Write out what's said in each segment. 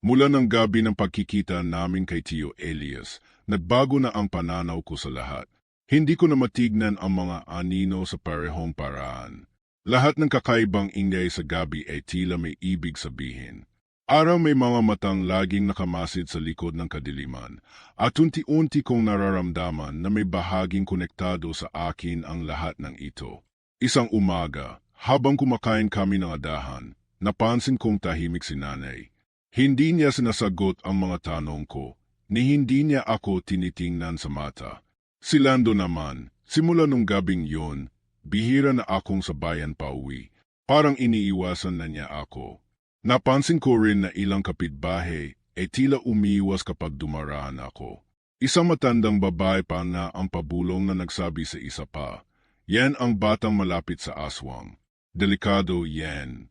Mula ng gabi ng pagkikita namin kay Tio Elias, nagbago na ang pananaw ko sa lahat. Hindi ko na matignan ang mga anino sa parehong paraan. Lahat ng kakaibang ingay sa gabi ay tila may ibig sabihin. Araw may mga matang laging nakamasid sa likod ng kadiliman, at unti-unti kong nararamdaman na may bahaging konektado sa akin ang lahat ng ito. Isang umaga, habang kumakain kami ng adahan, napansin kong tahimik si nanay. Hindi niya sinasagot ang mga tanong ko, ni hindi niya ako tinitingnan sa mata. Si Lando naman, simula nung gabing yon, bihira na akong sabayan pa uwi. Parang iniiwasan na niya ako. Napansin ko rin na ilang kapitbahay ay tila umiiwas kapag dumaraan ako. Isang matandang babae pa na ang pabulong na nagsabi sa isa pa, "Yan ang batang malapit sa aswang. Delikado yan."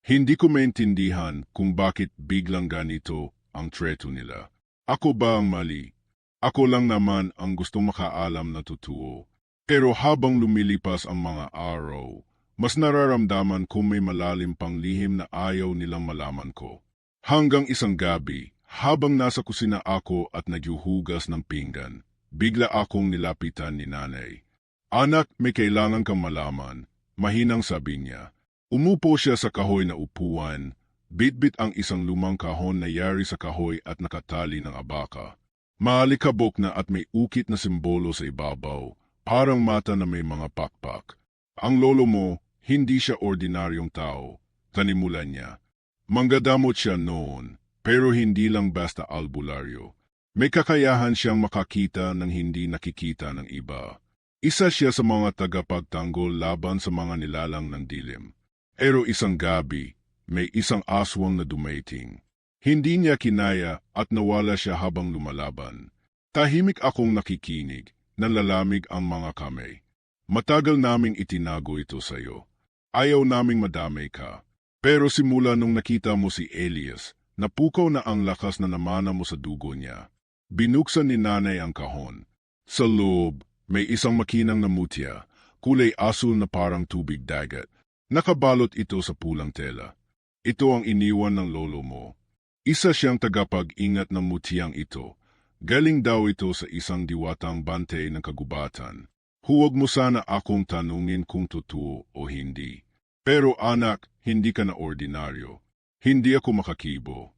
Hindi ko maintindihan kung bakit biglang ganito ang treto nila. Ako ba ang mali? Ako lang naman ang gustong makaalam na totoo. Pero habang lumilipas ang mga araw, mas nararamdaman ko may malalim pang lihim na ayaw nilang malaman ko. Hanggang isang gabi, habang nasa kusina ako at nagyuhugas ng pinggan, bigla akong nilapitan ni nanay. "Anak, may kailangan kang malaman," mahinang sabi niya. Umupo siya sa kahoy na upuan, bitbit ang isang lumang kahon na yari sa kahoy at nakatali ng abaka. Maalikabok na at may ukit na simbolo sa ibabaw, parang mata na may mga pakpak. "Ang lolo mo, hindi siya ordinaryong tao," tanimulan niya. "Manggadamot siya noon, pero hindi lang basta albularyo. May kakayahan siyang makakita ng hindi nakikita ng iba. Isa siya sa mga tagapagtanggol laban sa mga nilalang ng dilim. Pero isang gabi, may isang aswang na dumating. Hindi niya kinaya at nawala siya habang lumalaban. Tahimik akong nakikinig, nalalamig ang mga kamay. Matagal naming itinago ito sa iyo. Ayaw naming madamay ka. Pero simula nung nakita mo si Elias, napukaw na ang lakas na namana mo sa dugo niya." Binuksan ni nanay ang kahon. Sa loob, may isang makinang na mutya, kulay asul na parang tubig dagat. Nakabalot ito sa pulang tela. Ito ang iniwan ng lolo mo. Isa siyang tagapag-ingat ng mutyang ito. Galing daw ito sa isang diwatang bante ng kagubatan. Huwag mo sana akong tanungin kung totoo o hindi. Pero anak, hindi ka na ordinaryo. Hindi ako makakibo.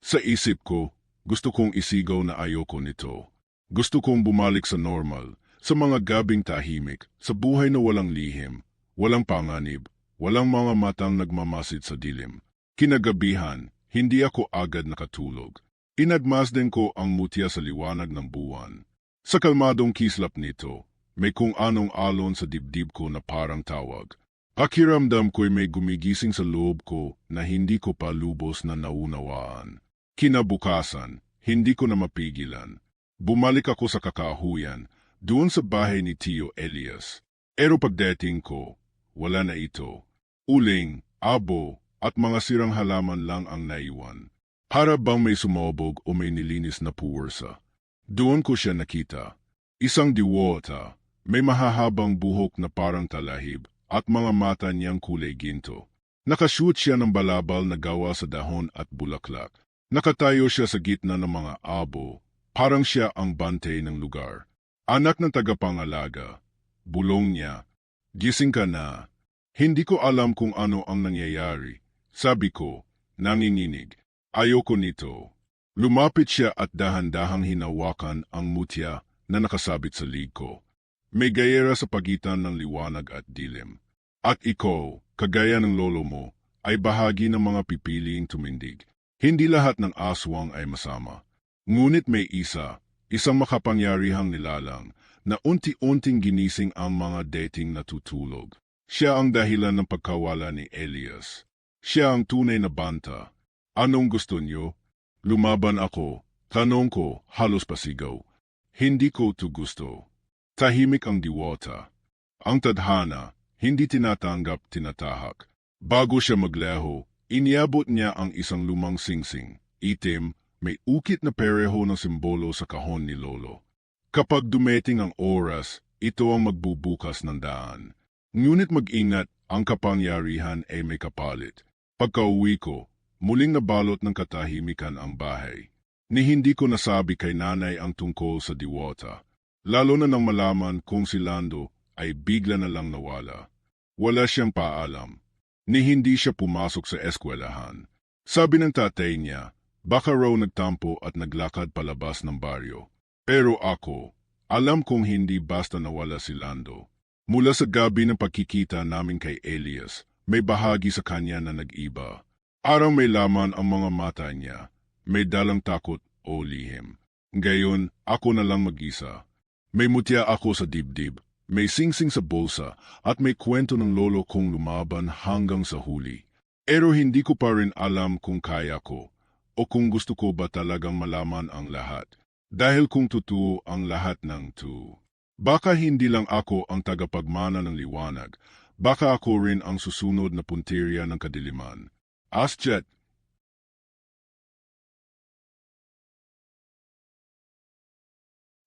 Sa isip ko, gusto kong isigaw na ayoko nito. Gusto kong bumalik sa normal, sa mga gabing tahimik, sa buhay na walang lihim, walang panganib, walang mga matang nagmamasid sa dilim. Kinagabihan, hindi ako agad nakatulog. Inagmasdan ko ang mutya sa liwanag ng buwan. Sa kalmadong kislap nito, may kung anong alon sa dibdib ko na parang tawag. Pakiramdam ko'y may gumigising sa loob ko na hindi ko pa lubos na naunawaan. Kinabukasan, hindi ko na mapigilan. Bumalik ako sa kakahuyan, doon sa bahay ni Tio Elias. Pero pagdating ko, wala na ito. Uling, abo, at mga sirang halaman lang ang naiwan. Para bang may sumobog o may nilinis na puwersa. Doon ko siya nakita. Isang diwata, may mahahabang buhok na parang talahib at mga mata niyang kulay ginto. Nakashoot siya ng balabal na gawa sa dahon at bulaklak. Nakatayo siya sa gitna ng mga abo, parang siya ang bante ng lugar. "Anak ng tagapangalaga," bulong niya, "gising ka na." Hindi ko alam kung ano ang nangyayari. Sabi ko, nanginginig. Ayoko nito. Lumapit siya at dahan-dahang hinawakan ang mutya na nakasabit sa lig ko. May gayera sa pagitan ng liwanag at dilim. At ikaw, kagaya ng lolo mo, ay bahagi ng mga pipiliing tumindig. Hindi lahat ng aswang ay masama. Ngunit may isang makapangyarihang nilalang na unti-unting ginising ang mga dating natutulog. Siya ang dahilan ng pagkawala ni Elias. Siya ang tunay na banta. "Anong gusto niyo?" Lumaban ako. Tanong ko, halos pasigaw. Hindi ko to gusto. Tahimik ang diwata. Ang tadhana, hindi tinatanggap, tinatahak. Bago siya magleho, iniabot niya ang isang lumang singsing, itim, may ukit na pareho ng simbolo sa kahon ni lolo. Kapag dumating ang oras, ito ang magbubukas ng daan. Ngunit mag-ingat, ang kapangyarihan ay may kapalit. Pagkauwi ko, muling nabalot ng katahimikan ang bahay. Ni hindi ko nasabi kay nanay ang tungkol sa diwata. Lalo na nang malaman kung si Lando ay bigla na lang nawala. Wala siyang paalam. Ni hindi siya pumasok sa eskwelahan. Sabi ng tatay niya, baka raw nagtampo at naglakad palabas ng baryo. Pero ako, alam kong hindi basta nawala si Lando. Mula sa gabi ng pagkikita namin kay Elias, may bahagi sa kanya na nag-iba. Arang may laman ang mga mata niya. May dalang takot o lihim. Ngayon, ako na lang mag-isa. May mutya ako sa dibdib, may singsing sa bulsa, at may kwento ng lolo kong lumaban hanggang sa huli. Pero hindi ko pa rin alam kung kaya ko, o kung gusto ko ba talagang malaman ang lahat. Dahil kung totoo ang lahat ng baka hindi lang ako ang tagapagmana ng liwanag, baka ako rin ang susunod na puntirya ng kadiliman. Asjet.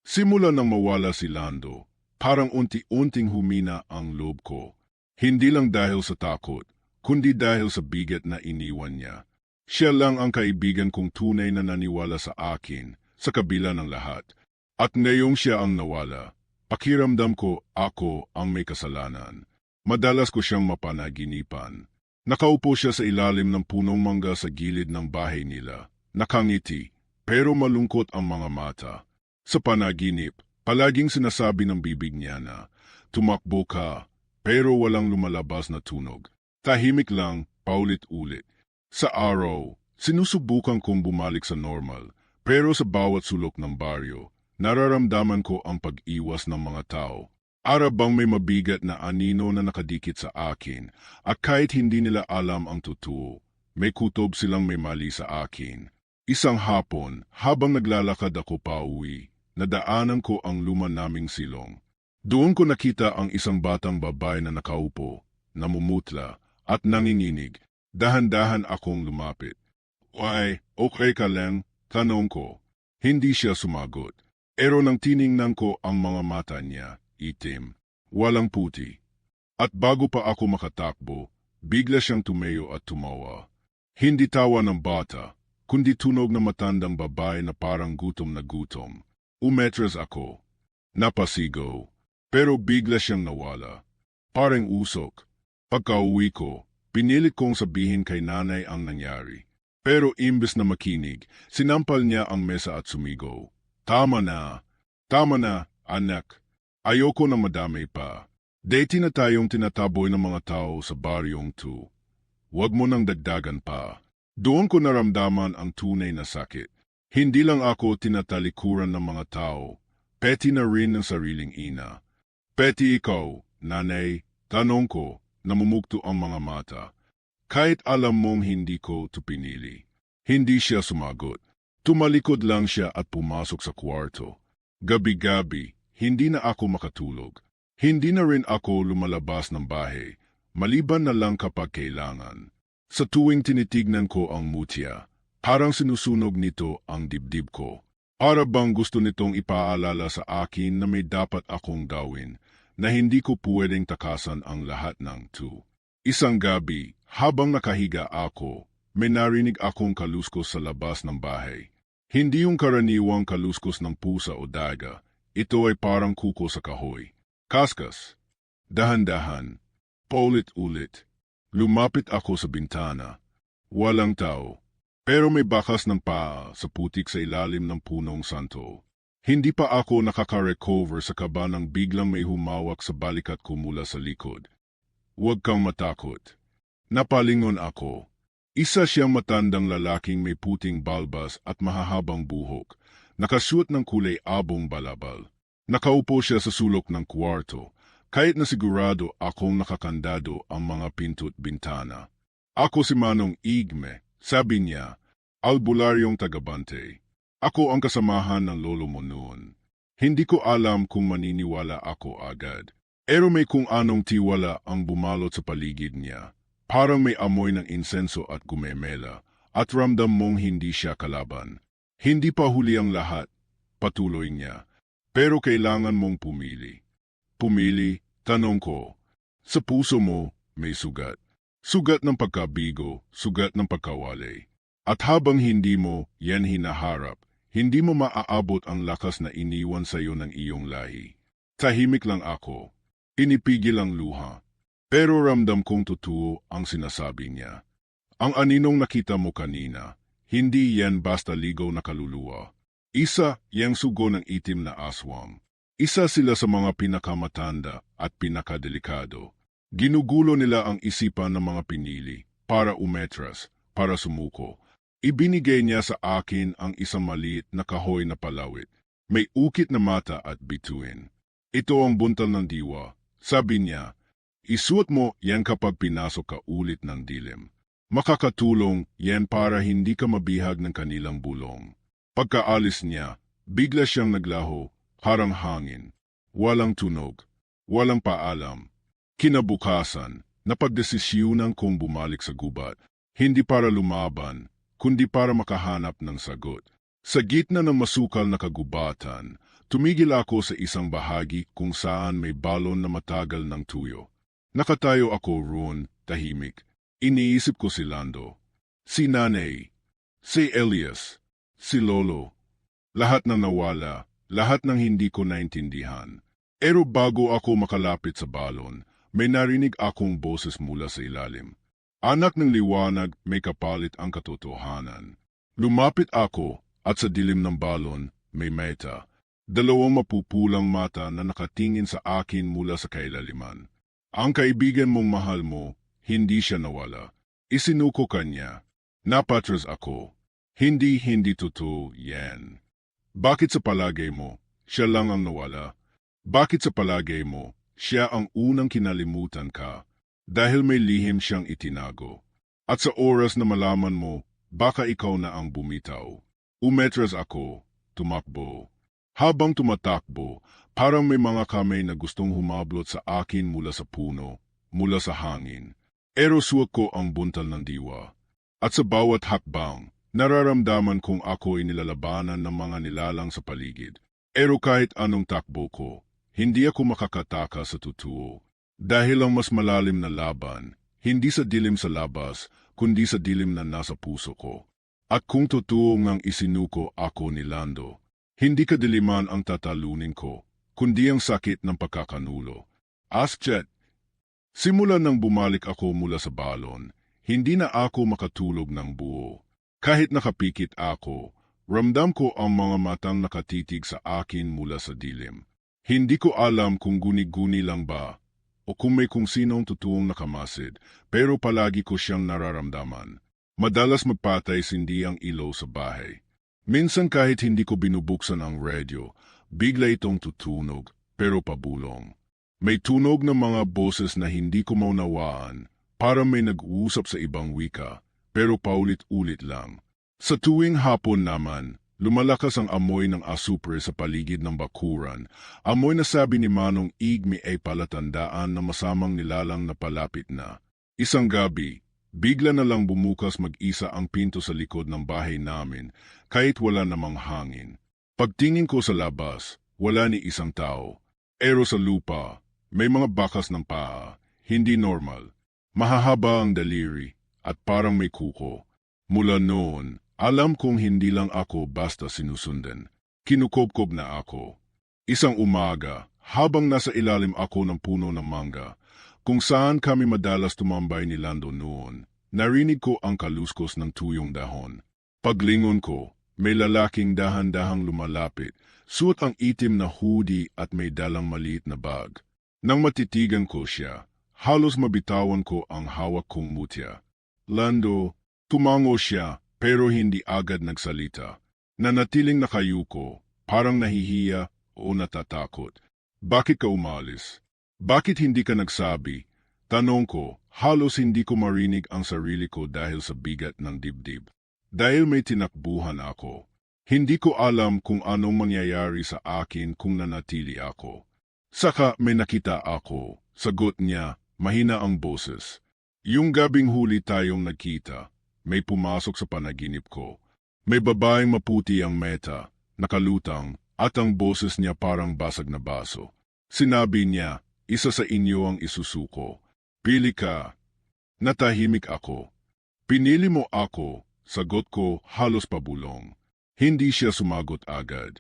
Simula nang mawala si Lando, parang unti-unting humina ang loob ko. Hindi lang dahil sa takot, kundi dahil sa bigat na iniwan niya. Siya lang ang kaibigan kong tunay na naniwala sa akin, sa kabila ng lahat. At ngayong siya ang nawala, pakiramdam ko ako ang may kasalanan. Madalas ko siyang mapanaginipan. Nakaupo siya sa ilalim ng punong mangga sa gilid ng bahay nila. Nakangiti, pero malungkot ang mga mata. Sa panaginip, palaging sinasabi ng bibig niya na, tumakbo ka, pero walang lumalabas na tunog. Tahimik lang, paulit-ulit. Sa araw, sinusubukan kong bumalik sa normal, pero sa bawat sulok ng baryo, nararamdaman ko ang pag-iwas ng mga tao. Arabang may mabigat na anino na nakadikit sa akin, at kahit hindi nila alam ang totoo, may kutob silang may mali sa akin. Isang hapon, habang naglalakad ako pauwi, nadaanan ko ang luma naming silong. Doon ko nakita ang isang batang babae na nakaupo, namumutla, at nanginginig. Dahan-dahan akong lumapit. "Why, okay ka lang?" tanong ko. Hindi siya sumagot. Pero nang tiningnan ko ang mga mata niya, itim, walang puti. At bago pa ako makatakbo, bigla siyang tumayo at tumawa. Hindi tawa ng bata, kundi tunog ng matandang babae na parang gutom na gutom. Umetras ako. Napasigaw. Pero bigla siyang nawala. Parang usok. Pagka-uwi ko, pinilit kong sabihin kay nanay ang nangyari. Pero imbes na makinig, sinampal niya ang mesa at sumigaw. Tama na, anak. Ayoko na madamay pa. Dati na tayong tinataboy ng mga tao sa baryong to. Huwag mo nang dagdagan pa. Doon ko naramdaman ang tunay na sakit. Hindi lang ako tinatalikuran ng mga tao, peti na rin ng sariling ina. Peti ikaw, nanay, tanong ko, namumugto ang mga mata. Kahit alam mong hindi ko ito pinili. Hindi siya sumagot. Tumalikod lang siya at pumasok sa kwarto. Gabi-gabi, hindi na ako makatulog. Hindi na rin ako lumalabas ng bahay, maliban na lang kapag kailangan. Sa tuwing tinitignan ko ang mutya, parang sinusunog nito ang dibdib ko. Para bang gusto nitong ipaalala sa akin na may dapat akong gawin, na hindi ko pwedeng takasan ang lahat ng to. Isang gabi, habang nakahiga ako, may narinig akong kaluskos sa labas ng bahay. Hindi yung karaniwang kaluskos ng pusa o daga. Ito ay parang kuko sa kahoy. Kaskas. Dahan-dahan. Paulit-ulit. Lumapit ako sa bintana. Walang tao. Pero may bakas ng paa sa putik sa ilalim ng punong santo. Hindi pa ako nakaka-recover sa kaba nang biglang may humawak sa balikat ko mula sa likod. Huwag kang matakot. Napalingon ako. Isa siyang matandang lalaking may puting balbas at mahahabang buhok. Nakasuot ng kulay abong balabal. Nakaupo siya sa sulok ng kwarto, kahit na sigurado akong nakakandado ang mga pinto't bintana. Ako si Manong Igme. Sabi niya, albularyong tagabante. Ako ang kasamahan ng lolo mo noon. Hindi ko alam kung maniniwala ako agad. Pero may kung anong tiwala ang bumalot sa paligid niya. Parang may amoy ng insenso at gumemela, at ramdam mong hindi siya kalaban. Hindi pa huli ang lahat, patuloy niya. Pero kailangan mong pumili. Pumili, tanong ko. Sa puso mo, may sugat. Sugat ng pagkabigo, sugat ng pagkawalay. At habang hindi mo yan hinaharap, hindi mo maaabot ang lakas na iniwan sa iyo ng iyong lahi. Tahimik lang ako. Inipigil ang luha. Pero ramdam kong totoo ang sinasabi niya. Ang aninong nakita mo kanina, hindi yan basta ligaw na kaluluwa. Isa yang sugo ng itim na aswang. Isa sila sa mga pinakamatanda at pinakadelikado. Ginugulo nila ang isipan ng mga pinili para umetras, para sumuko. Ibinigay niya sa akin ang isang maliit na kahoy na palawit. May ukit na mata at bituin. Ito ang buntal ng diwa. Sabi niya, isuot mo yan kapag pinasok ka ulit ng dilim. Makakatulong yan para hindi ka mabihag ng kanilang bulong. Pagkaalis niya, bigla siyang naglaho, harang hangin. Walang tunog, walang paalam. Kinabukasan, napagdesisyunan kong bumalik sa gubat, hindi para lumaban, kundi para makahanap ng sagot. Sa gitna ng masukal na kagubatan, tumigil ako sa isang bahagi kung saan may balon na matagal ng tuyo. Nakatayo ako roon, tahimik. Iniisip ko si Lando, si Nanay, si Elias, si Lolo. Lahat na nawala, lahat ng hindi ko naintindihan. Pero bago ako makalapit sa balon, may narinig akong boses mula sa ilalim. Anak ng liwanag, may kapalit ang katotohanan. Lumapit ako at sa dilim ng balon, may meta. Dalawang mapupulang mata na nakatingin sa akin mula sa kailaliman. Ang kaibigan mong mahal mo, hindi siya nawala. Isinuko kanya. Napatras ako. Hindi totoo yan. Bakit sa palagay mo, siya lang ang nawala? Bakit sa palagay mo, siya ang unang kinalimutan ka dahil may lihim siyang itinago. At sa oras na malaman mo, baka ikaw na ang bumitaw. Umetras ako, tumakbo. Habang tumatakbo, parang may mga kamay na gustong humablot sa akin mula sa puno, mula sa hangin. Erosuot ko ang buntal ng diwa. At sa bawat hakbang, nararamdaman kong ako'y nilalabanan ng mga nilalang sa paligid. Pero kahit anong takbo ko, hindi ako makakataka sa totoo. Dahil ang mas malalim na laban, hindi sa dilim sa labas, kundi sa dilim na nasa puso ko. At kung totoo ngang isinuko ako ni Lando, hindi kadiliman ang tatalunin ko, kundi ang sakit ng pagkakanulo. Askjet, simula nang bumalik ako mula sa balon, hindi na ako makatulog ng buo. Kahit nakapikit ako, ramdam ko ang mga matang nakatitig sa akin mula sa dilim. Hindi ko alam kung guni-guni lang ba o kung may kung sinong totoong nakamasid, pero palagi ko siyang nararamdaman. Madalas magpatay sindi ang ilaw sa bahay. Minsan kahit hindi ko binubuksan ang radyo, bigla itong tutunog, pero pabulong. May tunog ng mga boses na hindi ko maunawaan, para may nag-uusap sa ibang wika, pero paulit-ulit lang. Sa tuwing hapon naman, lumalakas ang amoy ng asupre sa paligid ng bakuran. Amoy na sabi ni Manong Igmi ay palatandaan na masamang nilalang na palapit na. Isang gabi, bigla na lang bumukas mag-isa ang pinto sa likod ng bahay namin kahit wala namang hangin. Pagtingin ko sa labas, wala ni isang tao. Pero sa lupa, may mga bakas ng paa, hindi normal. Mahahaba ang daliri at parang may kuko. Mula noon, alam kong hindi lang ako basta sinusundan. Kinukobkob na ako. Isang umaga, habang nasa ilalim ako ng puno ng mangga, kung saan kami madalas tumambay ni Lando noon, narinig ko ang kaluskos ng tuyong dahon. Paglingon ko, may lalaking dahan-dahang lumalapit, suot ang itim na hoodie at may dalang maliit na bag. Nang matitigan ko siya, halos mabitawan ko ang hawak kong mutya. Lando, tumango siya. Pero hindi agad nagsalita. Nanatiling nakayuko, parang nahihiya o natatakot. Bakit ka umalis? Bakit hindi ka nagsabi? Tanong ko, halos hindi ko marinig ang sarili ko dahil sa bigat ng dibdib. Dahil may tinakbuhan ako. Hindi ko alam kung anong mangyayari sa akin kung nanatili ako. Saka may nakita ako. Sagot niya, mahina ang boses. Yung gabing huli tayong nagkita. May pumasok sa panaginip ko. May babaeng maputi ang meta, nakalutang, at ang boses niya parang basag na baso. Sinabi niya, isa sa inyo ang isusuko. Pili ka. Natahimik ako. Pinili mo ako, sagot ko halos pabulong. Hindi siya sumagot agad.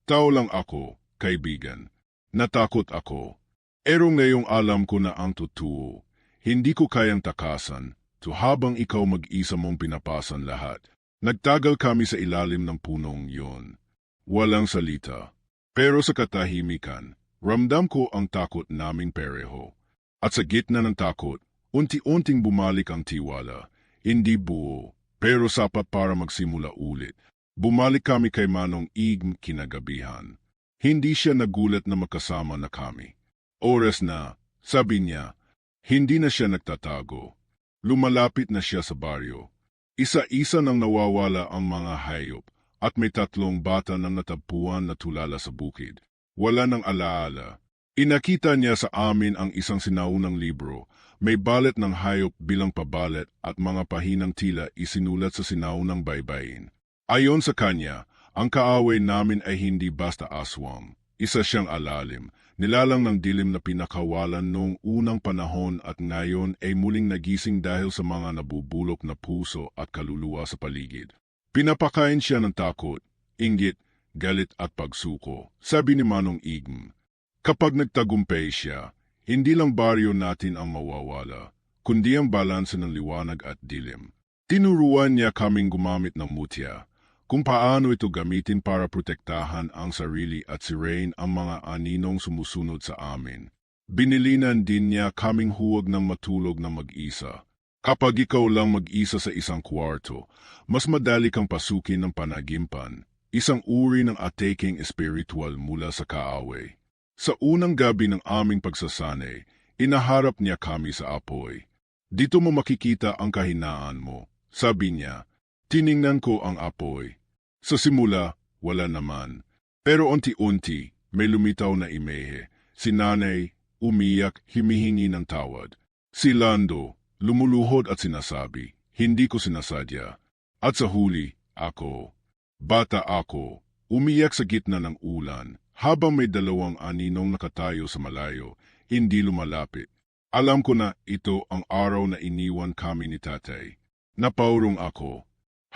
Tao lang ako, kaibigan. Natakot ako. Pero ngayong alam ko na ang totoo, hindi ko kayang takasan, habang ikaw mag-isa mong pinapasan lahat. Nagtagal kami sa ilalim ng punong yon. Walang salita. Pero sa katahimikan, ramdam ko ang takot naming pareho. At sa gitna ng takot, unti-unting bumalik ang tiwala. Hindi buo, pero sapat para magsimula ulit. Bumalik kami kay Manong Ig kinagabihan. Hindi siya nagulat na magkasama na kami. Oras na, sabi niya, hindi na siya nagtatago. Lumalapit na siya sa baryo. Isa-isa nang nawawala ang mga hayop at may 3 bata na natagpuan na tulala sa bukid. Wala nang alaala. Inakita niya sa amin ang isang sinaunang libro. May balet ng hayop bilang pabalet at mga pahinang tila isinulat sa sinaunang baybayin. Ayon sa kanya, ang kaaway namin ay hindi basta aswang. Isa siyang alalim, nilalang ng dilim na pinakawalan noong unang panahon at ngayon ay muling nagising dahil sa mga nabubulok na puso at kaluluwa sa paligid. Pinapakain siya ng takot, inggit, galit at pagsuko, sabi ni Manong Igm. Kapag nagtagumpay siya, hindi lang baryo natin ang mawawala, kundi ang balanse ng liwanag at dilim. Tinuruan niya kaming gumamit ng mutya, kung paano ito gamitin para protektahan ang sarili at sirain ang mga aninong sumusunod sa amin. Binilinan din niya kaming huwag ng matulog na mag-isa. Kapag ikaw lang mag-isa sa isang kwarto, mas madali kang pasukin ng panagimpan, isang uri ng attacking spiritual mula sa kaaway. Sa unang gabi ng aming pagsasanay, inaharap niya kami sa apoy. Dito mo makikita ang kahinaan mo, sabi niya. Tiningnan ko ang apoy. Sa simula, wala naman. Pero unti-unti, may lumitaw na imehe. Si nanay, umiyak, humihingi ng tawad. Si Lando, lumuluhod at sinasabi, hindi ko sinasadya. At sa huli, ako. Bata ako, umiyak sa gitna ng ulan, habang may 2 aninong nakatayo sa malayo, hindi lumalapit. Alam ko na ito ang araw na iniwan kami ni tatay. Napaurong ako.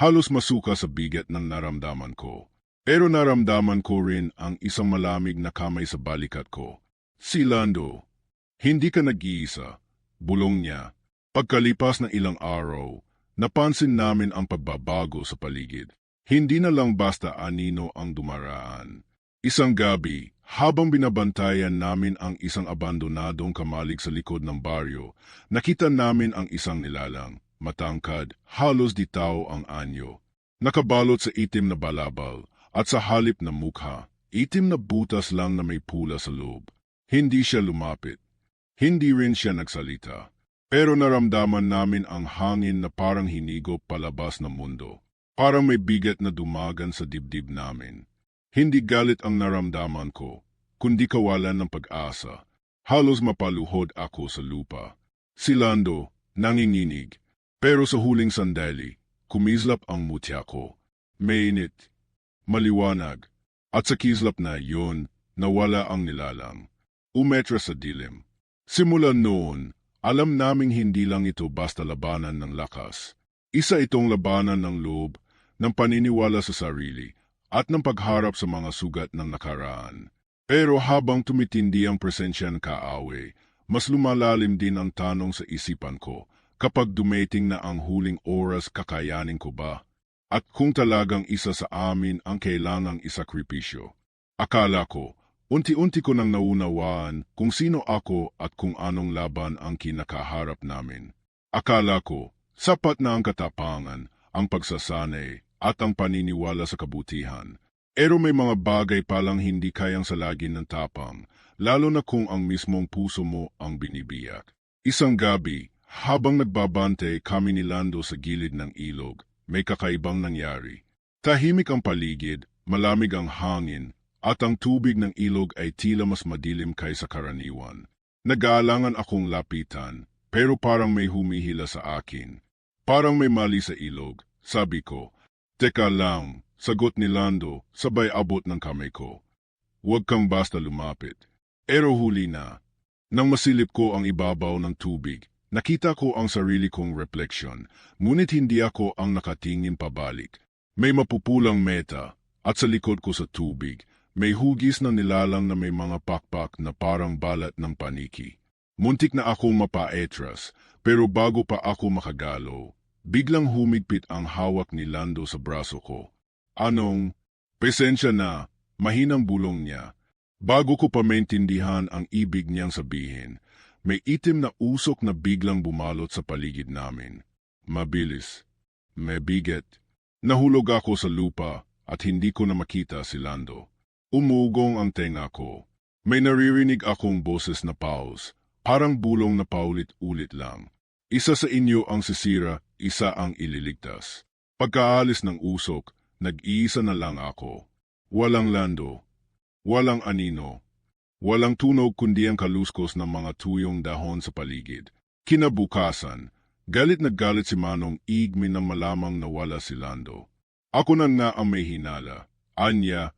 Halos masuka sa bigat ng naramdaman ko. Pero naramdaman ko rin ang isang malamig na kamay sa balikat ko. Si Lando. Hindi ka nag-iisa. Bulong niya. Pagkalipas ng ilang araw, napansin namin ang pagbabago sa paligid. Hindi na lang basta anino ang dumaraan. Isang gabi, habang binabantayan namin ang isang abandonadong kamalig sa likod ng baryo, nakita namin ang isang nilalang. Matangkad, halos di tao ang anyo. Nakabalot sa itim na balabal at sa halip na mukha, itim na butas lang na may pula sa loob. Hindi siya lumapit. Hindi rin siya nagsalita. Pero naramdaman namin ang hangin na parang hinigop palabas ng mundo. Parang may bigat na dumagan sa dibdib namin. Hindi galit ang naramdaman ko, kundi kawalan ng pag-asa. Halos mapaluhod ako sa lupa. Si Lando, nanginginig. Pero sa huling sandali, kumislap ang mutya ko. Mainit, maliwanag, at sa kislap na yon, nawala ang nilalang. Umetra sa dilim. Simula noon, alam naming hindi lang ito basta labanan ng lakas. Isa itong labanan ng loob, ng paniniwala sa sarili, at ng pagharap sa mga sugat ng nakaraan. Pero habang tumitindi ang presensya ng kaaway, mas lumalalim din ang tanong sa isipan ko. Kapag dumating na ang huling oras, kakayanin ko ba? At kung talagang isa sa amin ang kailangang isakripisyo. Akala ko, unti-unti ko nang naunawaan kung sino ako at kung anong laban ang kinakaharap namin. Akala ko, sapat na ang katapangan, ang pagsasanay, at ang paniniwala sa kabutihan. Pero may mga bagay palang hindi kayang salagin ng tapang, lalo na kung ang mismong puso mo ang binibiyak. Isang gabi, habang nagbabante kami ni Lando sa gilid ng ilog, may kakaibang nangyari. Tahimik ang paligid, malamig ang hangin, at ang tubig ng ilog ay tila mas madilim kaysa karaniwan. Nag-aalangan akong lapitan, pero parang may humihila sa akin. Parang may mali sa ilog, sabi ko. Teka lang, sagot ni Lando, sabay abot ng kamay ko. Huwag kang basta lumapit. Pero huli na. Nang masilip ko ang ibabaw ng tubig, Nakita ko ang sarili kong refleksyon, ngunit hindi ako ang nakatingin pabalik. May mapupulang meta, at sa likod ko sa tubig, may hugis na nilalang na may mga pakpak na parang balat ng paniki. Muntik na akong mapaetras, pero bago pa ako makagalaw, biglang humigpit ang hawak ni Lando sa braso ko. Anong? Presensya na, mahinang bulong niya. Bago ko pa maintindihan ang ibig niyang sabihin, may itim na usok na biglang bumalot sa paligid namin. Mabilis. May bigat. Nahulog ako sa lupa at hindi ko na makita si Lando. Umugong ang tenga ko. May naririnig akong boses na pause, parang bulong na paulit-ulit lang. Isa sa inyo ang sisira, isa ang ililigtas. Pagkaalis ng usok, nag-iisa na lang ako. Walang Lando. Walang anino. Walang tunog kundi ang kaluskos ng mga tuyong dahon sa paligid. Kinabukasan, galit na galit si Manong Igmi nang malamang nawala si Lando. Ako na nga ang may hinala. Anya,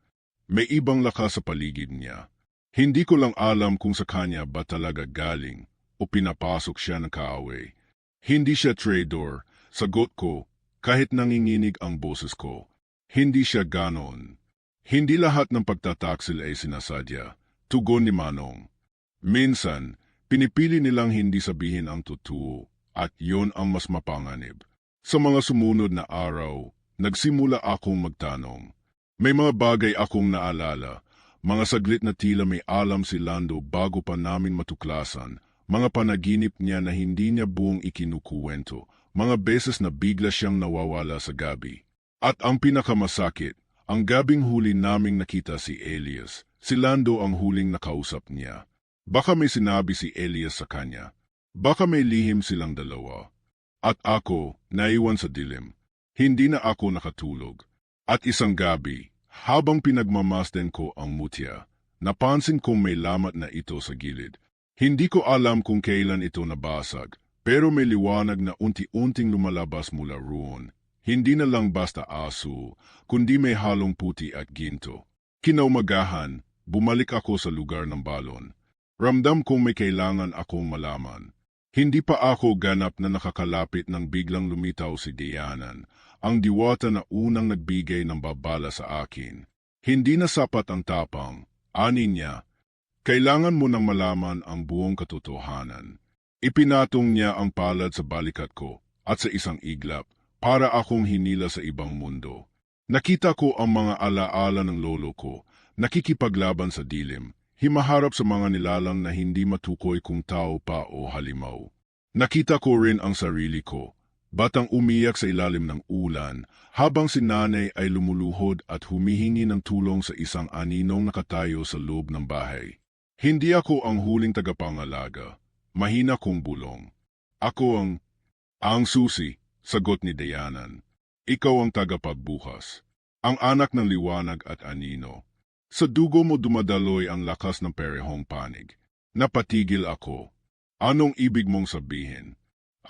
may ibang lakas sa paligid niya. Hindi ko lang alam kung sa kanya ba talaga galing o pinapasok siya ng kaaway. Hindi siya traitor, sagot ko, kahit nanginginig ang boses ko. Hindi siya ganon. Hindi lahat ng pagtataksil ay sinasadya. Tugon ni Manong. Minsan, pinipili nilang hindi sabihin ang totoo at yon ang mas mapanganib. Sa mga sumunod na araw, nagsimula akong magtanong. May mga bagay akong naalala, mga saglit na tila may alam si Lando bago pa namin matuklasan, mga panaginip niya na hindi niya buong ikinukuwento, mga beses na bigla siyang nawawala sa gabi. At ang pinakamasakit, ang gabing huli naming nakita si Elias. Si Lando ang huling nakausap niya. Baka may sinabi si Elias sa kanya. Baka may lihim silang dalawa. At ako, naiwan sa dilim. Hindi na ako nakatulog. At isang gabi, habang pinagmamasdan ko ang mutya, napansin kong may lamat na ito sa gilid. Hindi ko alam kung kailan ito nabasag, pero may liwanag na unti-unting lumalabas mula roon. Hindi na lang basta aso, kundi may halong puti at ginto. Kinaumagahan, bumalik ako sa lugar ng balon. Ramdam kong may kailangan akong malaman. Hindi pa ako ganap na nakakalapit nang biglang lumitaw si Dianan, ang diwata na unang nagbigay ng babala sa akin. Hindi na sapat ang tapang, ani niya. Kailangan mo nang malaman ang buong katotohanan. Ipinatong niya ang palad sa balikat ko at sa isang iglap para akong hinila sa ibang mundo. Nakita ko ang mga alaala ng lolo ko, nakikipaglaban sa dilim, himaharap sa mga nilalang na hindi matukoy kung tao pa o halimaw. Nakita ko rin ang sarili ko, batang umiyak sa ilalim ng ulan, habang si nanay ay lumuluhod at humihingi ng tulong sa isang aninong nakatayo sa loob ng bahay. Hindi ako ang huling tagapangalaga, mahina kong bulong. Ako ang susi, sagot ni Dianan. Ikaw ang tagapagbukas, ang anak ng liwanag at anino. Sa dugo mo dumadaloy ang lakas ng perehong panig. Napatigil ako. Anong ibig mong sabihin?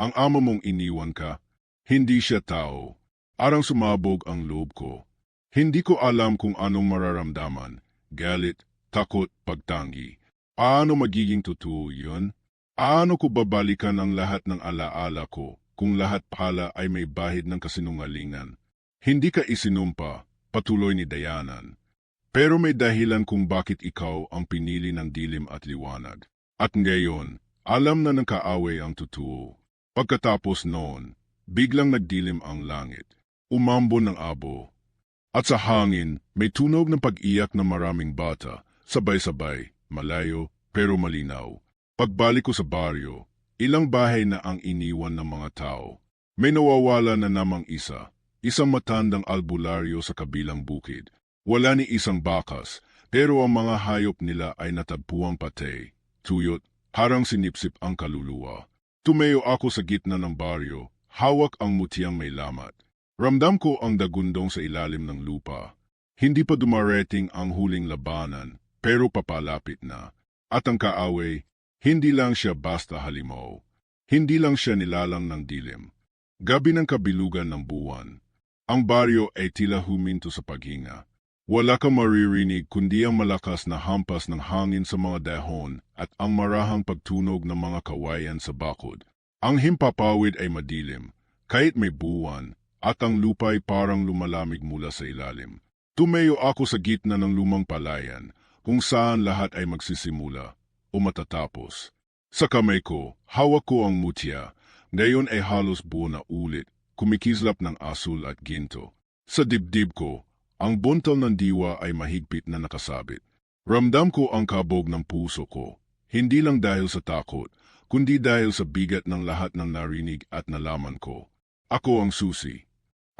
Ang ama mong iniwan ka? Hindi siya tao. Arang sumabog ang loob ko. Hindi ko alam kung anong mararamdaman. Galit, takot, pagtanggi. Paano magiging totoo yun? Paano ko babalikan ang lahat ng alaala ko kung lahat pala ay may bahid ng kasinungalingan? Hindi ka isinumpa, patuloy ni Dianan. Pero may dahilan kung bakit ikaw ang pinili ng dilim at liwanag. At ngayon, alam na ng kaaway ang totoo. Pagkatapos noon, biglang nagdilim ang langit. Umambon ng abo. At sa hangin, may tunog ng pag-iyak ng maraming bata, sabay-sabay, malayo, pero malinaw. Pagbalik ko sa baryo, ilang bahay na ang iniwan ng mga tao. May nawawala na namang isang matandang albularyo sa kabilang bukid. Wala ni isang bakas, pero ang mga hayop nila ay natagpuang patay, tuyot, harang sinipsip ang kaluluwa. Tumayo ako sa gitna ng baryo, hawak ang mutyang may lamat. Ramdam ko ang dagundong sa ilalim ng lupa. Hindi pa dumarating ang huling labanan, pero papalapit na. At ang kaaway, hindi lang siya basta halimaw. Hindi lang siya nilalang ng dilim. Gabi ng kabilugan ng buwan. Ang baryo ay tila huminto sa paghinga. Wala kang maririnig kundi ang malakas na hampas ng hangin sa mga dahon at ang marahang pagtunog ng mga kawayan sa bakod. Ang himpapawid ay madilim, kahit may buwan, at ang lupa'y parang lumalamig mula sa ilalim. Tumayo ako sa gitna ng lumang palayan, kung saan lahat ay magsisimula o matatapos. Sa kamay ko, hawak ko ang mutya, ngayon ay halos buo na ulit, kumikislap ng asul at ginto. Sa dibdib ko, ang buntal ng diwa ay mahigpit na nakasabit. Ramdam ko ang kabog ng puso ko, hindi lang dahil sa takot, kundi dahil sa bigat ng lahat ng narinig at nalaman ko. Ako ang susi,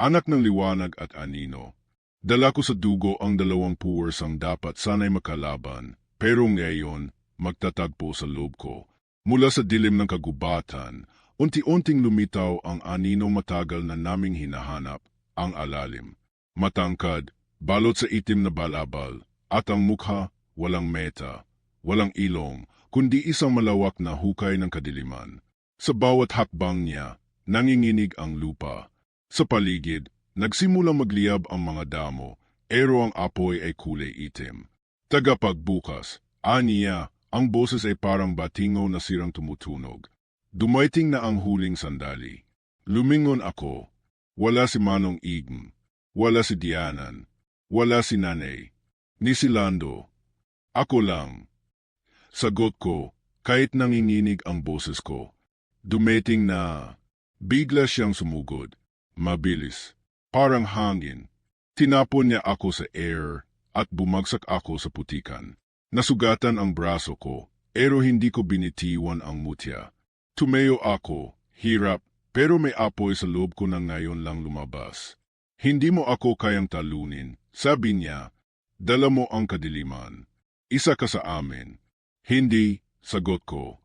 anak ng liwanag at anino. Dala ko sa dugo ang dalawang puwersang dapat sana'y makalaban, pero ngayon, magtatagpo sa loob ko. Mula sa dilim ng kagubatan, unti-unting lumitaw ang anino matagal na naming hinahanap, ang alalim. Matangkad, balot sa itim na balabal, at ang mukha, walang meta, walang ilong, kundi isang malawak na hukay ng kadiliman. Sa bawat hakbang niya, nanginginig ang lupa. Sa paligid, nagsimulang magliyab ang mga damo, pero ang apoy ay kulay itim. Tagapagbukas, aniya, ang boses ay parang batingaw na sirang tumutunog. Dumaiting na ang huling sandali. Lumingon ako. Wala si Manong Igm. Wala si Dianan. Wala si Nanay. Ni si Lando. Ako lang. Sagot ko, kahit nanginginig ang boses ko. Dumating na. Bigla siyang sumugod. Mabilis. Parang hangin. Tinapon niya ako sa air at bumagsak ako sa putikan. Nasugatan ang braso ko, pero hindi ko binitiwan ang mutya. Tumayo ako, hirap, pero may apoy sa loob ko na ngayon lang lumabas. Hindi mo ako kayang talunin, sabi niya. Dala mo ang kadiliman. Isa ka sa amin. Hindi, sagot ko.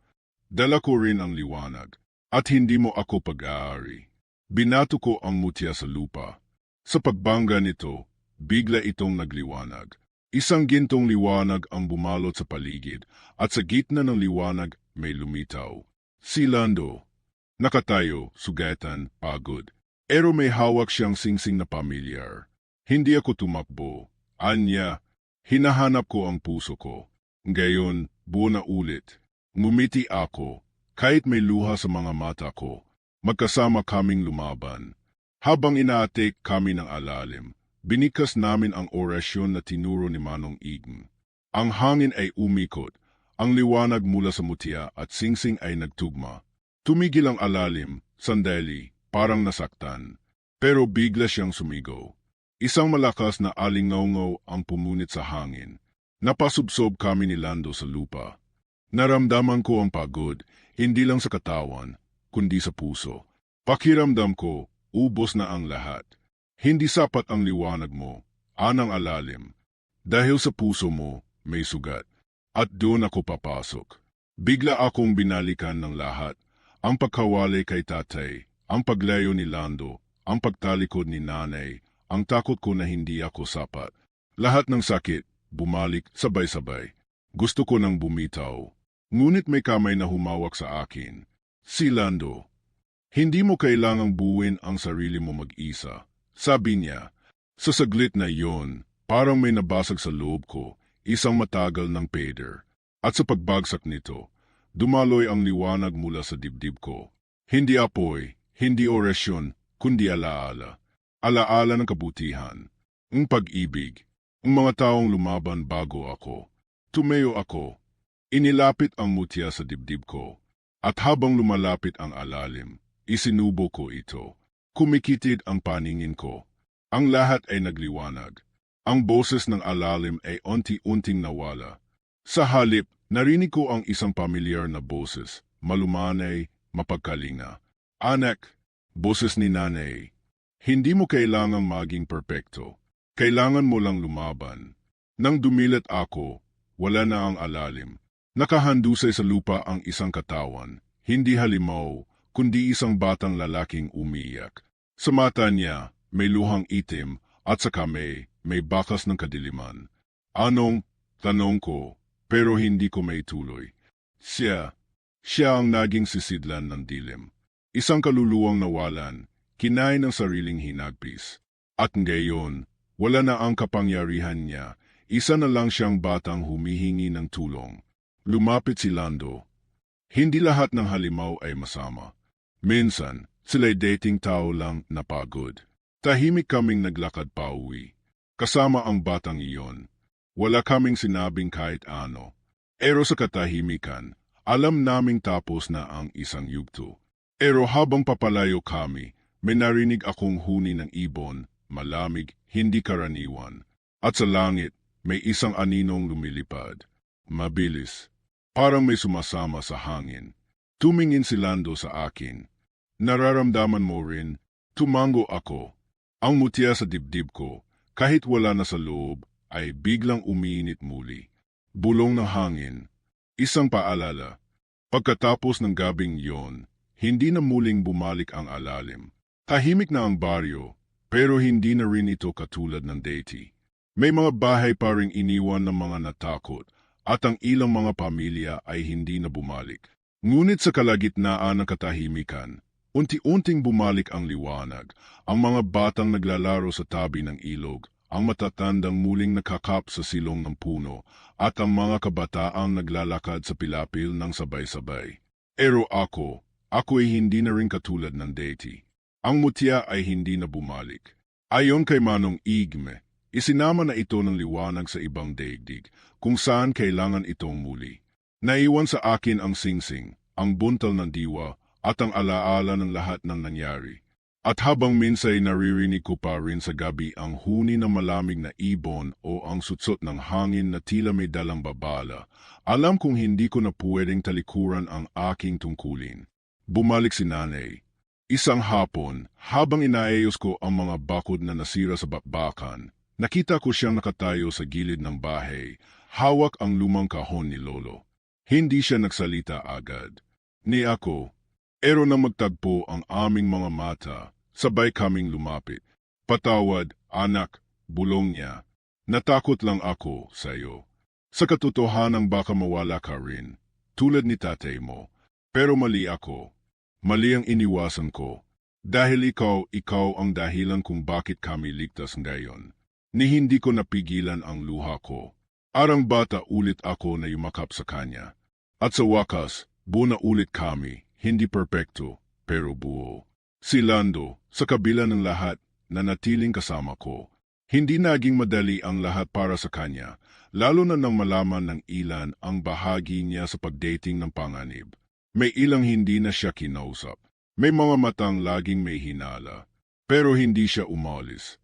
Dala ko rin ang liwanag, at hindi mo ako pag-aari. Binato ko ang mutya sa lupa. Sa pagbangga nito, bigla itong nagliwanag. Isang gintong liwanag ang bumalot sa paligid, at sa gitna ng liwanag may lumitaw. Si Lando. Nakatayo, sugatan, pagod. Pero may hawak siyang singsing na pamilyar. Hindi ako tumakbo. Anya, hinahanap ko ang puso ko. Ngayon, buo na ulit. Ngumiti ako, kahit may luha sa mga mata ko. Magkasama kaming lumaban. Habang inaatik kami ng alalim, binikas namin ang orasyon na tinuro ni Manong Igm. Ang hangin ay umikot, ang liwanag mula sa mutya at singsing ay nagtugma. Tumigil ang alalim, sandali, parang nasaktan. Pero bigla siyang sumigaw. Isang malakas na alingaungaw ang pumunit sa hangin. Napasubsob kami ni Lando sa lupa. Naramdaman ko ang pagod, hindi lang sa katawan, kundi sa puso. Pakiramdam ko, ubos na ang lahat. Hindi sapat ang liwanag mo, anang alalim. Dahil sa puso mo, may sugat. At doon ako papasok. Bigla akong binalikan ng lahat. Ang pagkawali kay tatay, ang paglayo ni Lando, ang pagtalikod ni nanay, ang takot ko na hindi ako sapat. Lahat ng sakit, bumalik sabay-sabay. Gusto ko nang bumitaw. Ngunit may kamay na humawak sa akin. Si Lando. Hindi mo kailangang buuin ang sarili mo mag-isa. Sabi niya. Sa saglit na yon, parang may nabasag sa loob ko, isang matagal ng pader. At sa pagbagsak nito, dumaloy ang liwanag mula sa dibdib ko. Hindi apoy, hindi orasyon, kundi alaala. Alaala ng kabutihan, ang pag-ibig, ang mga taong lumaban bago ako. Tumayo ako. Inilapit ang mutya sa dibdib ko. At habang lumalapit ang alalim, isinubo ko ito. Kumikitid ang paningin ko. Ang lahat ay nagliwanag. Ang boses ng alalim ay unti-unting nawala. Sa halip, narinig ko ang isang pamilyar na boses, malumanay, mapagkalinga. Anak, boses ni nanay. Hindi mo kailangang maging perpekto. Kailangan mo lang lumaban. Nang dumilat ako, wala na ang alalim. Nakahandusay sa lupa ang isang katawan, hindi halimaw, kundi isang batang lalaking umiiyak. Sa mata niya, may luhang itim at sa kamay, may bakas ng kadiliman. Anong? Tanong ko, pero hindi ko maituloy. Siya ang naging sisidlan ng dilim. Isang kaluluwang nawalan, kinain ng sariling hinagpis. At ngayon, wala na ang kapangyarihan niya, isa na lang siyang batang humihingi ng tulong. Lumapit si Lando. Hindi lahat ng halimaw ay masama. Minsan, sila'y dating tao lang napagod. Tahimik kaming naglakad pauwi. Kasama ang batang iyon. Wala kaming sinabing kahit ano. Pero sa katahimikan, alam naming tapos na ang isang yugto. Pero habang papalayo kami, may narinig akong huni ng ibon, malamig, hindi karaniwan. At sa langit, may isang aninong lumilipad. Mabilis. Parang may sumasama sa hangin. Tumingin si Lando sa akin. Nararamdaman mo rin, tumango ako. Ang mutya sa dibdib ko, kahit wala na sa loob, ay biglang umiinit muli. Bulong ng hangin. Isang paalala. Pagkatapos ng gabing yon, hindi na muling bumalik ang alalim. Tahimik na ang baryo, pero hindi na rin ito katulad ng dati. May mga bahay pa ring iniwan ng mga natakot, at ang ilang mga pamilya ay hindi na bumalik. Ngunit sa kalagitnaan ng katahimikan, unti-unting bumalik ang liwanag, ang mga batang naglalaro sa tabi ng ilog, ang matatandang muling nakakap sa silong ng puno, at ang mga kabataang naglalakad sa pilapil ng sabay-sabay. Pero ako ay hindi na rin katulad ng dati. Ang mutya ay hindi na bumalik. Ayon kay Manong Igme, isinama na ito ng liwanag sa ibang daigdig, kung saan kailangan itong muli. Naiwan sa akin ang singsing, ang buntal ng diwa, at ang alaala ng lahat ng nangyari. At habang minsay naririnig ko pa rin sa gabi ang huni ng malamig na ibon o ang sutsot ng hangin na tila may dalang babala, alam kong hindi ko na pwedeng talikuran ang aking tungkulin. Bumalik si nanay. Isang hapon, habang inaayos ko ang mga bakod na nasira sa bakbakan, nakita ko siyang nakatayo sa gilid ng bahay, hawak ang lumang kahon ni Lolo. Hindi siya nagsalita agad. Ni ako, pero nang magtagpo ang aming mga mata, sabay kaming lumapit. Patawad, anak, bulong niya. Natakot lang ako sa'yo. Sa katotohanan baka mawala ka rin, tulad ni tatay mo. Pero mali ako. Mali ang iniwasan ko. Dahil ikaw ang dahilan kung bakit kami ligtas ngayon. Ni hindi ko napigilan ang luha ko. Arang bata ulit ako na yumakap sa kanya. At sa wakas, buo na ulit kami. Hindi perpekto, pero buo. Si Lando, sa kabila ng lahat, nanatiling kasama ko. Hindi naging madali ang lahat para sa kanya, lalo na nang malaman ng ilan ang bahagi niya sa pagdating ng panganib. May ilang hindi na siya kinausap. May mga matang laging may hinala. Pero hindi siya umalis.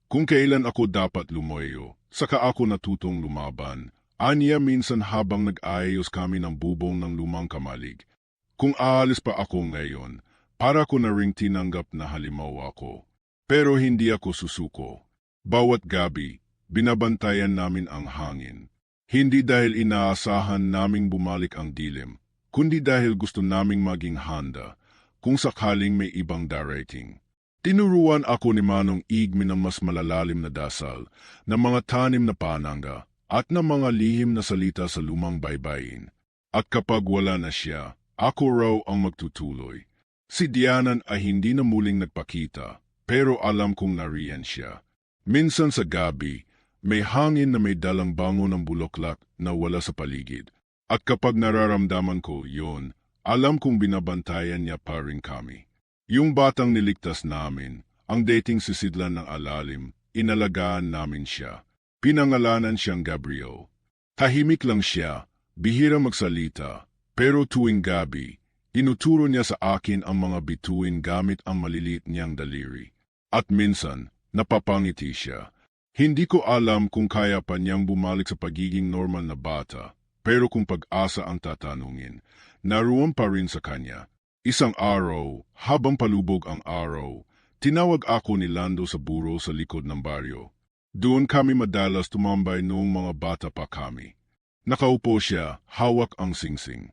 Kung kailan ako dapat lumayo, saka ako natutong lumaban. Aniya minsan habang nag-aayos kami ng bubong ng lumang kamalig. Kung aalis pa ako ngayon, para ko na ring tinanggap na halimaw ako. Pero hindi ako susuko. Bawat gabi, binabantayan namin ang hangin. Hindi dahil inaasahan naming bumalik ang dilim, kundi dahil gusto naming maging handa kung sakaling may ibang darating. Tinuruan ako ni Manong Igme ng mas malalalim na dasal, ng mga tanim na pananga, at ng mga lihim na salita sa lumang baybayin. At kapag wala na siya, ako raw ang magtutuloy. Si Dianan ay hindi na muling nagpakita, pero alam kong nariyan siya. Minsan sa gabi, may hangin na may dalang bango ng bulaklak na wala sa paligid. At kapag nararamdaman ko yon, alam kong binabantayan niya pa rin kami. Yung batang niligtas namin, ang dating sisidlan ng alalim, inalagaan namin siya. Pinangalanan siyang Gabriel. Tahimik lang siya, bihira magsalita. Pero tuwing gabi, tinuturo niya sa akin ang mga bituin gamit ang maliliit niyang daliri. At minsan, napapangiti siya. Hindi ko alam kung kaya pa niyang bumalik sa pagiging normal na bata, pero kung pag-asa ang tatanungin, naroon pa rin sa kanya. Isang araw, habang palubog ang araw, tinawag ako ni Lando sa buro sa likod ng baryo. Doon kami madalas tumambay noong mga bata pa kami. Nakaupo siya, hawak ang singsing.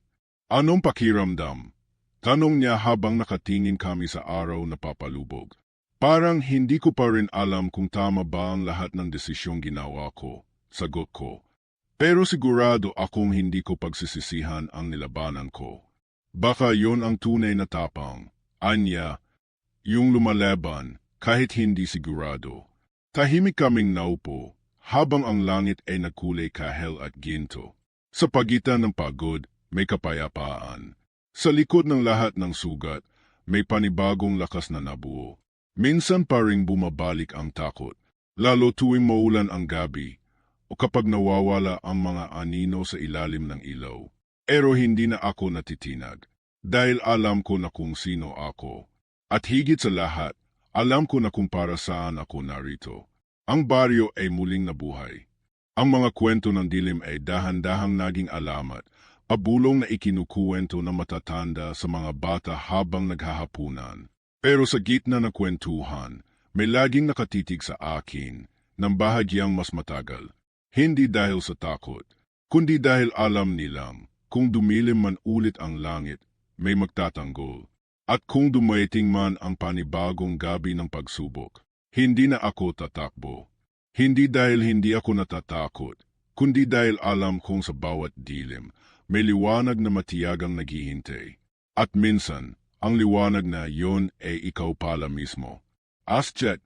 Anong pakiramdam? Tanong niya habang nakatingin kami sa araw na papalubog. Parang hindi ko pa rin alam kung tama ba ang lahat ng desisyong ginawa ko, sagot ko. Pero sigurado akong hindi ko pagsisisihan ang nilabanan ko. Baka yon ang tunay na tapang, anya, yung lumalaban kahit hindi sigurado. Tahimik kaming naupo, habang ang langit ay nagkulay kahel at ginto. Sa pagitan ng pagod, may kapayapaan. Sa likod ng lahat ng sugat, may panibagong lakas na nabuo. Minsan pa ring bumabalik ang takot, lalo tuwing maulan ang gabi o kapag nawawala ang mga anino sa ilalim ng ilaw. Pero hindi na ako natitinag dahil alam ko na kung sino ako. At higit sa lahat, alam ko na kung para saan ako narito. Ang baryo ay muling nabuhay. Ang mga kwento ng dilim ay dahan-dahang naging alamat, pabulong na ikinukuwento ng matatanda sa mga bata habang naghahapunan. Pero sa gitna ng kwentuhan, may laging nakatitig sa akin ng bahagyang mas matagal. Hindi dahil sa takot, kundi dahil alam nilang kung dumilim man ulit ang langit, may magtatanggol. At kung dumating man ang panibagong gabi ng pagsubok, hindi na ako tatakbo. Hindi dahil hindi ako natatakot, kundi dahil alam kong sa bawat dilim, may liwanag na matiyagang naghihintay. At minsan, ang liwanag na yon ay ikaw pala mismo. Aschet.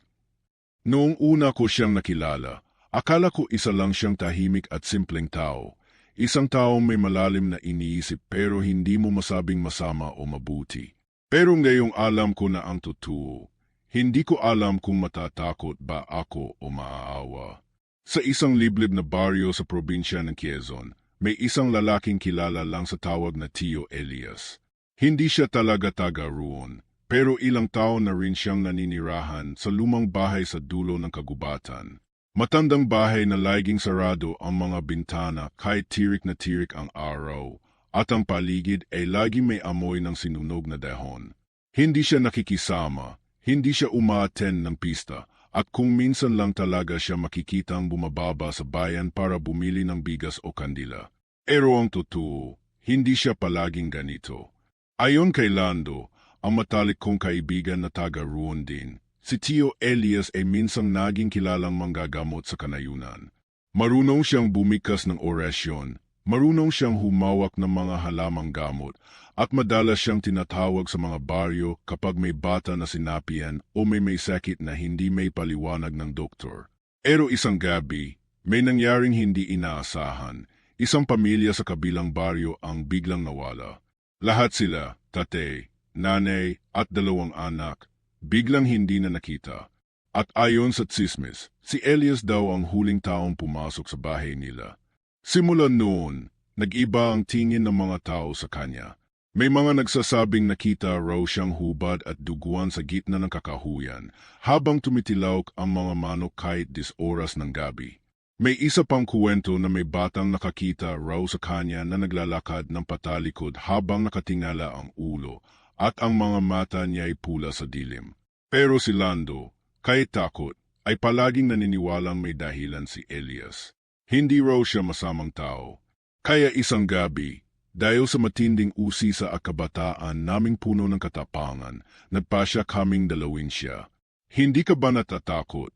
Noong una ko siyang nakilala, akala ko isa lang siyang tahimik at simpleng tao. Isang taong may malalim na iniisip pero hindi mo masabing masama o mabuti. Pero ngayong alam ko na ang totoo, hindi ko alam kung matatakot ba ako o maaawa. Sa isang liblib na baryo sa probinsya ng Quezon, may isang lalaking kilala lang sa tawag na Tio Elias. Hindi siya talaga taga roon, pero ilang taon na rin siyang naninirahan sa lumang bahay sa dulo ng kagubatan. Matandang bahay na laging sarado ang mga bintana kahit tirik na tirik ang araw, at ang paligid ay laging may amoy ng sinunog na dahon. Hindi siya nakikisama, hindi siya umaattend ng pista, at kung minsan lang talaga siya makikitang bumababa sa bayan para bumili ng bigas o kandila. Pero ang totoo, hindi siya palaging ganito. Ayon kay Lando, ang matalik kong kaibigan na taga roon din, si Tio Elias ay minsang naging kilalang manggagamot sa kanayunan. Marunong siyang bumikas ng orasyon, marunong siyang humawak ng mga halamang gamot, at madalas siyang tinatawag sa mga baryo kapag may bata na sinapian o may sakit na hindi may paliwanag ng doktor. Pero isang gabi, may nangyaring hindi inaasahan. Isang pamilya sa kabilang baryo ang biglang nawala. Lahat sila, tatay, nanay at 2 anak, biglang hindi na nakita. At ayon sa tsismis, si Elias daw ang huling taong pumasok sa bahay nila. Simula noon, nag-iba ang tingin ng mga tao sa kanya. May mga nagsasabing nakita raw siyang hubad at duguan sa gitna ng kakahuyan habang tumitilawk ang mga manok kahit 10 oras ng gabi. May isa pang kuwento na may batang nakakita raw sa kanya na naglalakad ng patalikod habang nakatingala ang ulo at ang mga mata niya ay pula sa dilim. Pero si Lando, kahit takot, ay palaging naniniwalang may dahilan si Elias. Hindi raw siya masamang tao. Kaya isang gabi, dahil sa matinding usisa at kabataan naming puno ng katapangan, nagpasya kaming dalawin siya. Hindi ka ba natatakot?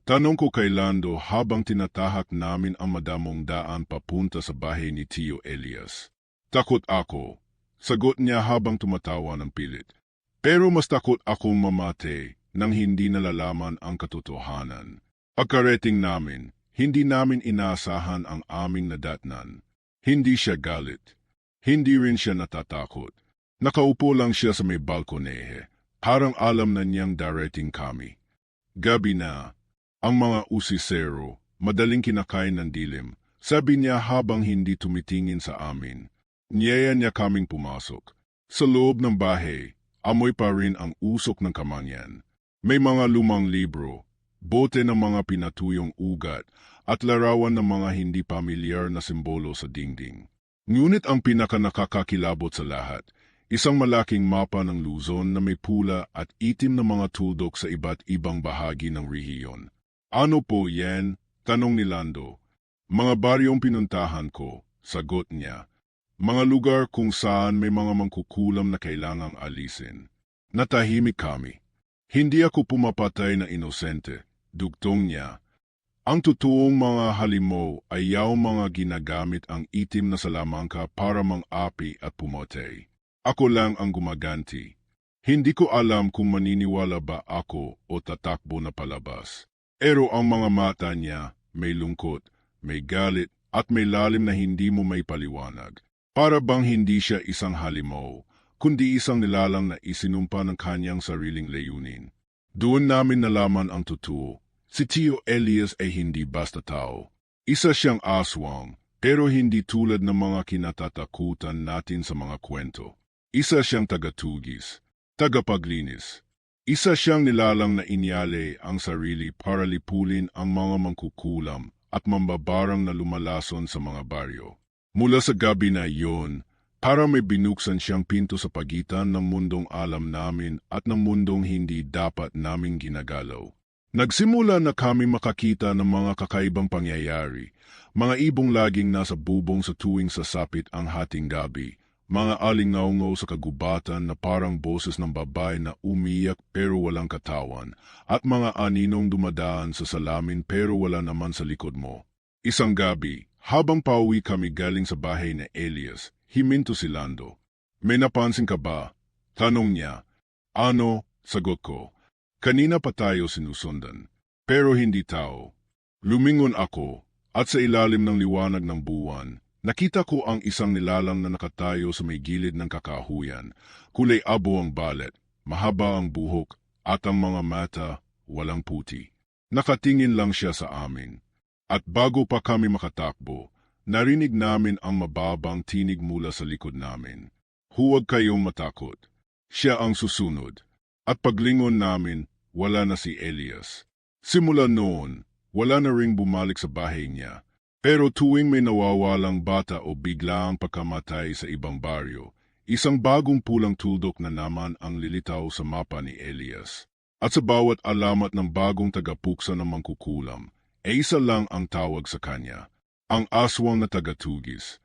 Tanong ko kay Lando habang tinatahak namin ang madamong daan papunta sa bahay ni Tio Elias. Takot ako, sagot niya habang tumatawa ng pilit. Pero mas takot akong mamate nang hindi nalalaman ang katotohanan. Pagkarating namin, hindi namin inaasahan ang aming nadatnan. Hindi siya galit. Hindi rin siya natatakot. Nakaupo lang siya sa may balkonehe. Parang alam na niyang darating kami. Gabi na. Ang mga usisero, madaling kinakain ng dilim, sabi niya habang hindi tumitingin sa amin. Niyaya niya kaming pumasok. Sa loob ng bahay, amoy pa rin ang usok ng kamangyan. May mga lumang libro, bote ng mga pinatuyong ugat, at larawan ng mga hindi pamilyar na simbolo sa dingding. Ngunit ang pinakanakakakilabot sa lahat, isang malaking mapa ng Luzon na may pula at itim na mga tuldok sa iba't ibang bahagi ng rehiyon. Ano po yan? Tanong ni Lando. Mga baryong pinuntahan ko, sagot niya. Mga lugar kung saan may mga mangkukulam na kailangang alisin. Natahimik kami. Hindi ako pumapatay na inosente, dugtong niya. Ang totoong mga halimaw ay yaong mga ginagamit ang itim na salamangka para mang-api at pumatay. Ako lang ang gumaganti. Hindi ko alam kung maniniwala ba ako o tatakbo na palabas. Pero ang mga mata niya, may lungkot, may galit, at may lalim na hindi mo may paliwanag. Para bang hindi siya isang halimaw, kundi isang nilalang na isinumpa ng kanyang sariling layunin. Doon namin nalaman ang totoo. Si Tio Elias ay hindi basta tao. Isa siyang aswang, pero hindi tulad ng mga kinatatakutan natin sa mga kwento. Isa siyang tagatugis, tagapaglinis. Isa siyang nilalang na inyale ang sarili para lipulin ang mga mangkukulam at mambabarang na lumalason sa mga baryo. Mula sa gabi na iyon, para may binuksan siyang pinto sa pagitan ng mundong alam namin at ng mundong hindi dapat naming ginagalaw. Nagsimula na kami makakita ng mga kakaibang pangyayari, mga ibong laging nasa bubong sa tuwing sasapit ang hating gabi, mga alingaungaw sa kagubatan na parang boses ng babae na umiyak pero walang katawan, at mga aninong dumadaan sa salamin pero wala naman sa likod mo. Isang gabi, habang pauwi kami galing sa bahay ni Elias, himinto si Lando. May napansin ka ba? Tanong niya. Ano? Sagot ko. Kanina pa tayo sinusundan, pero hindi tao. Lumingon ako, at sa ilalim ng liwanag ng buwan, nakita ko ang isang nilalang na nakatayo sa may gilid ng kakahuyan. Kulay abo ang balat, mahaba ang buhok, at ang mga mata walang puti. Nakatingin lang siya sa amin. At bago pa kami makatakbo, narinig namin ang mababang tinig mula sa likod namin. Huwag kayong matakot. Siya ang susunod. At paglingon namin, wala na si Elias. Simula noon, wala na ring bumalik sa bahay niya. Pero tuwing may nawawalang bata o biglaang pagkamatay sa ibang baryo, isang bagong pulang tuldok na naman ang lilitaw sa mapa ni Elias. At sa bawat alamat ng bagong tagapuksa ng mangkukulam, isa lang ang tawag sa kanya, ang aswang na tagatugis.